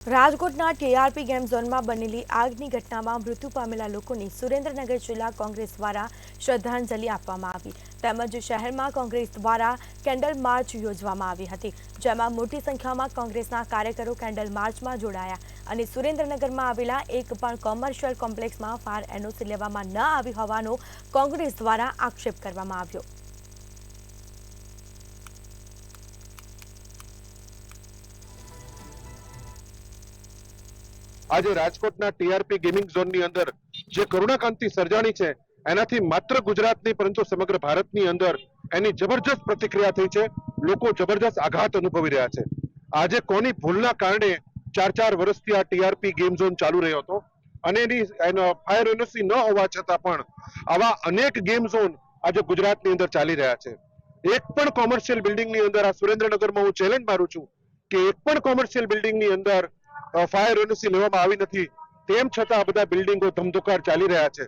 રાજકોટના TRP game ઝોનમાં બનેલી આગની ઘટનામાં મૃત્યુ પામેલા લોકોને સુરેન્દ્રનગર જિલ્લા કોંગ્રેસ દ્વારા શ્રદ્ધાંજલિ આપવામાં આવી તેમજ શહેરમાં કોંગ્રેસ દ્વારા કેન્ડલ માર્ચ યોજવામાં આવી હતી, જેમાં મોટી સંખ્યામાં કોંગ્રેસના કાર્યકરો કેન્ડલ માર્ચમાં જોડાયા અને સુરેન્દ્રનગરમાં આવેલા એક પણ કોમર્શિયલ કોમ્પ્લેક્સમાં ફાયર એનઓસી લેવામાં ન આવી હોવાનો કોંગ્રેસ દ્વારા આક્ષેપ કરવામાં આવ્યો। आज राजकोटना टीआरपी गेमिंग जोन नी अंदर जे करुणाकांति सर्जाणी छे एनाथी मात्र गुजरात नहीं परंतु समग्र भारत नी अंदर एनी जबरदस्त प्रतिक्रिया थई छे। लोको जबरदस्त आघात अनुभवी रह्या छे। आजे कोनी भूलना कारणे 4-4 वर्षथी आ टीआरपी गेम जोन चालू रह्यो हतो अने एनी फायर एनओसी न होवा छतां पण आवा अनेक गेम जोन आज गुजरात नी अंदर चाली रह्या छे। एक पण कोमर्शियल बिल्डिंग नी अंदर आ सुरेन्द्रनगर में हूँ चेलेंज मारू छुं के एक पण कोमर्शियल बिल्डिंग नी अंदर फायर एनओसी लेवामां आवी नथी, तेम छतां आ बधा बिल्डिंगो धमधोकार चाली रह्या छे।